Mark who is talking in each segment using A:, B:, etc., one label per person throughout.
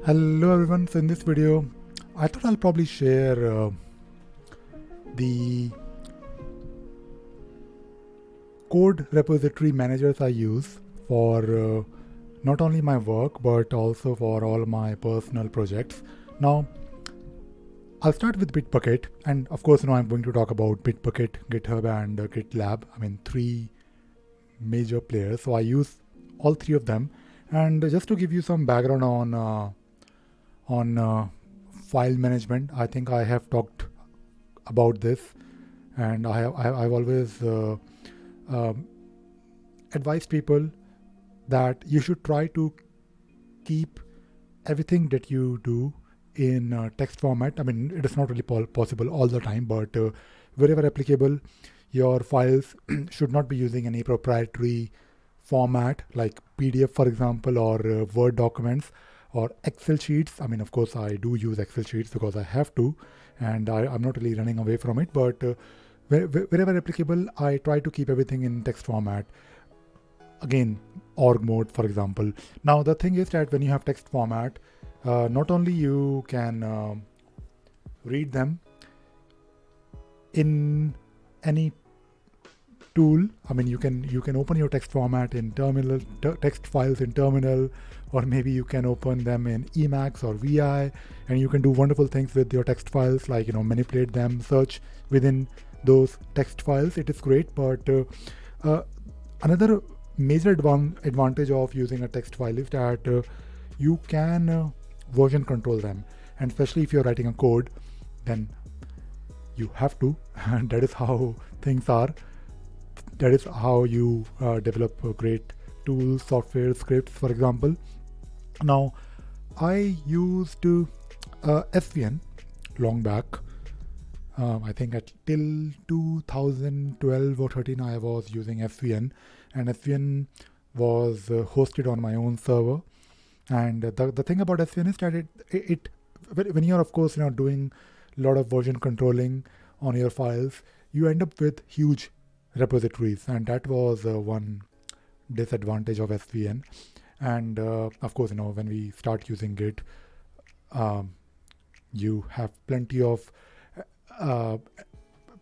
A: Hello everyone, so in this video I thought I'll probably share the code repository managers I use for not only my work but also for all my personal projects. Now I'll start with Bitbucket, and of course I'm going to talk about Bitbucket, GitHub and GitLab. I mean, three major players, so I use all three of them. And just to give you some background on file management, I think I have talked about this, and I've always um, advised people that you should try to keep everything that you do in text format. I mean, it is not really possible all the time, but wherever applicable, your files should not be using any proprietary format like PDF, for example, or Word documents or Excel sheets. I mean, of course, I do use Excel sheets because I have to, and I'm not really running away from it. But wherever applicable, I try to keep everything in text format. Again, org mode, for example. Now, the thing is that when you have text format, not only you can read them in any tool. I mean, you can open your text format in terminal, text files in terminal, or maybe you can open them in Emacs or VI, and you can do wonderful things with your text files, like manipulate them, search within those text files. It is great, but uh, another major advantage of using a text file is that you can version control them, and especially if you're writing a code, then you have to, and that is how things are. That is how you develop great tools, software, scripts, for example. Now, I used SVN long back. I think at till 2012 or 13, I was using SVN, and SVN was hosted on my own server. And the thing about SVN is that it when you're, of course, doing a lot of version controlling on your files, you end up with huge repositories, and that was one disadvantage of SVN. And of course, when we start using Git, um, you have uh,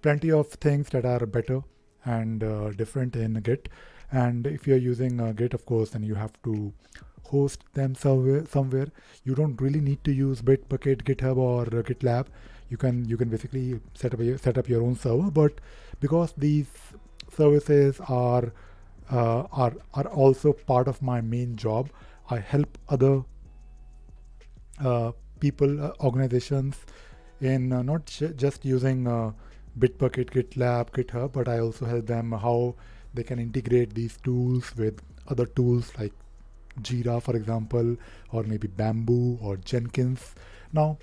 A: plenty of things that are better and different in Git. And if you're using Git, of course, then you have to host them somewhere. You don't really need to use Bitbucket, GitHub, or GitLab. You can basically set up your own server. But because these services are also part of my main job, I help other people, organizations, in not just using Bitbucket, GitLab, GitHub, but I also help them how they can integrate these tools with other tools like Jira, for example, or maybe Bamboo or Jenkins. Now,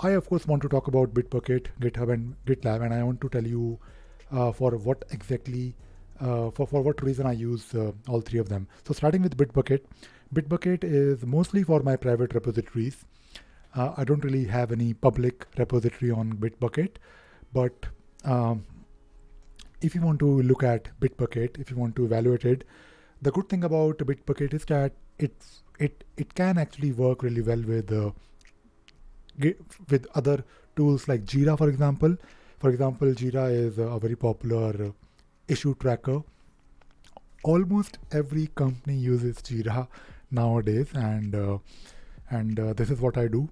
A: I of course want to talk about Bitbucket, GitHub, and GitLab, and I want to tell you for what exactly, for what reason I use all three of them. So starting with Bitbucket, Bitbucket is mostly for my private repositories. I don't really have any public repository on Bitbucket, but um, if you want to look at Bitbucket, if you want to evaluate it, the good thing about Bitbucket is that it can actually work really well with other tools like Jira, for example. For example, Jira is a very popular issue tracker. Almost every company uses Jira nowadays, and this is what I do.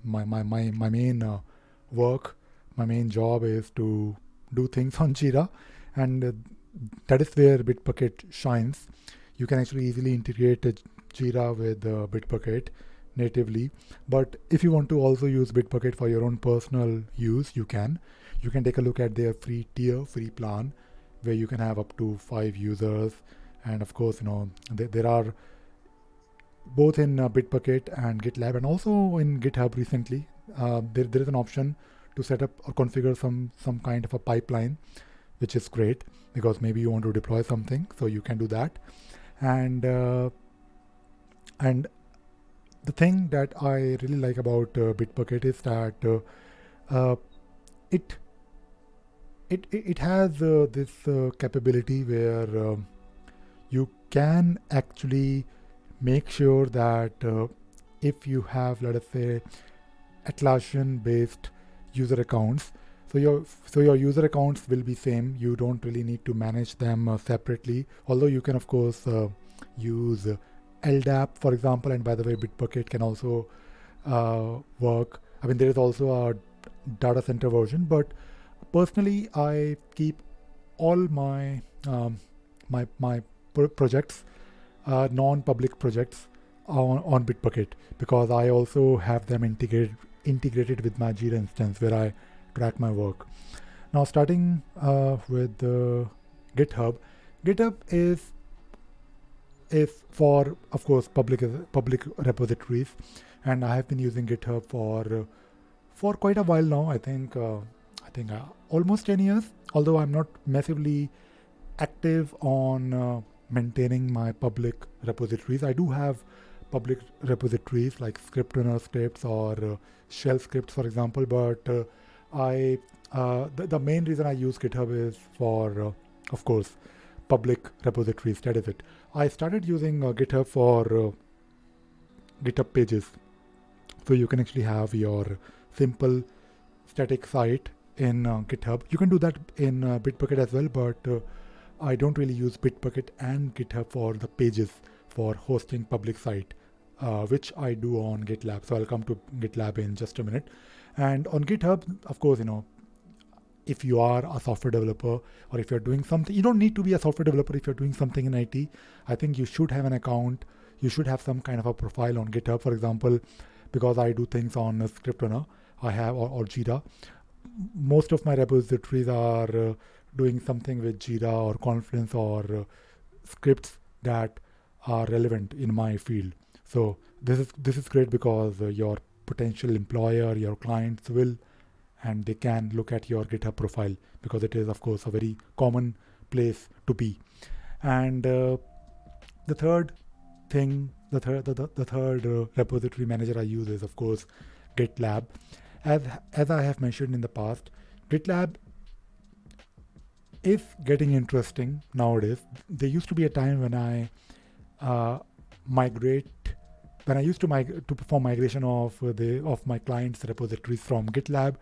A: My main work, my main job is to do things on Jira, and that is where Bitbucket shines. You can actually easily integrate Jira with Bitbucket natively. But if you want to also use Bitbucket for your own personal use, you can. You can take a look at their free tier, free plan, where you can have up to 5 users. And of course, there are both in Bitbucket and GitLab, and also in GitHub recently. There is an option to set up or configure some kind of a pipeline, which is great because maybe you want to deploy something, so you can do that. And uh, and the thing that I really like about Bitbucket is that uh, it it has this capability where you can actually make sure that if you have, let us say, Atlassian based user accounts, so your user accounts will be same. You don't really need to manage them separately, although you can of course use LDAP, for example. And by the way, Bitbucket can also work. I mean, there is also a data center version, but personally I keep all my projects, non-public projects, on Bitbucket, because I also have them integrated with my Jira instance where I track my work. Now, starting with GitHub. GitHub is for, of course, public repositories, and I have been using GitHub for quite a while now. I think almost 10 years. Although I'm not massively active on maintaining my public repositories, I do have public repositories like scriptrunner scripts or shell scripts, for example. But the main reason I use GitHub is for, of course, public repositories. That is it. I started using GitHub for GitHub Pages, so you can actually have your simple static site in GitHub. You can do that in Bitbucket as well, but I don't really use Bitbucket and GitHub for the pages for hosting public site, which I do on GitLab. So I'll come to GitLab in just a minute. And on GitHub, of course, if you are a software developer, or if you're doing something, you don't need to be a software developer. If you're doing something in IT, I think you should have an account. You should have some kind of a profile on GitHub. For example, because I do things on Scriptrunner, I have, or Jira. Most of my repositories are doing something with Jira or Confluence or scripts that are relevant in my field. So this is great because your potential employer, your clients will, and they can look at your GitHub profile, because it is, of course, a very common place to be. And the third repository manager I use is, of course, GitLab. As I have mentioned in the past, GitLab is getting interesting nowadays. There used to be a time when I used to perform migration of my clients' repositories from GitLab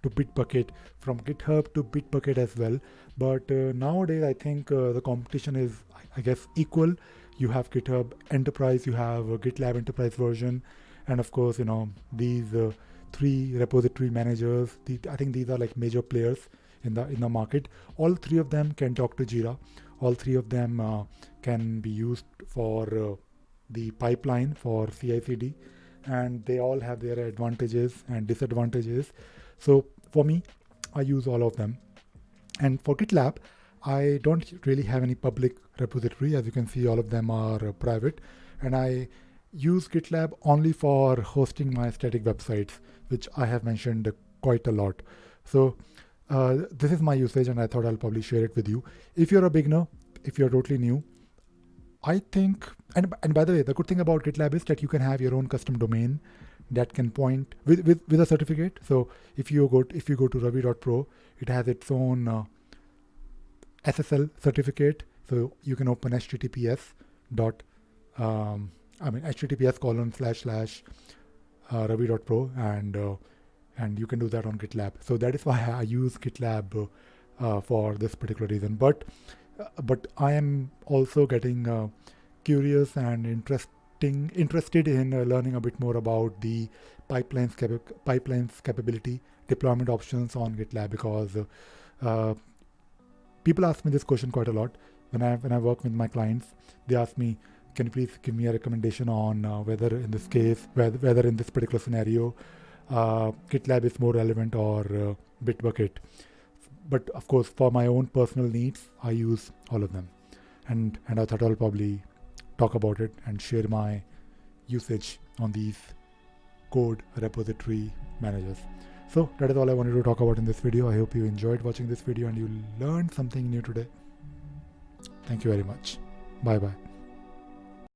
A: to Bitbucket, from GitHub to Bitbucket as well. But nowadays, I think the competition is, I guess, equal. You have GitHub Enterprise, you have GitLab Enterprise version, and of course, these three repository managers. I think these are like major players in the market. All three of them can talk to Jira. All three of them can be used for the pipeline for CI/CD, and they all have their advantages and disadvantages. So for me, I use all of them. And for GitLab, I don't really have any public repository. As you can see, all of them are private, and I use GitLab only for hosting my static websites, which I have mentioned quite a lot. So this is my usage, and I thought I'll probably share it with you. If you're a beginner, if you're totally new, I think, and by the way, the good thing about GitLab is that you can have your own custom domain that can point with a certificate. So if you go to Ravi.pro, it has its own SSL certificate. So you can open https://ravi.pro, and you can do that on GitLab. So that is why I use GitLab for this particular reason. But I am also getting curious and interested in learning a bit more about the pipelines capability, deployment options on GitLab, because people ask me this question quite a lot when I work with my clients. They ask me, can you please give me a recommendation on whether in this case, whether in this particular scenario, GitLab is more relevant or Bitbucket. But of course, for my own personal needs, I use all of them. And I thought I'll probably talk about it and share my usage on these code repository managers. So that is all I wanted to talk about in this video. I hope you enjoyed watching this video and you learned something new today. Thank you very much. Bye bye.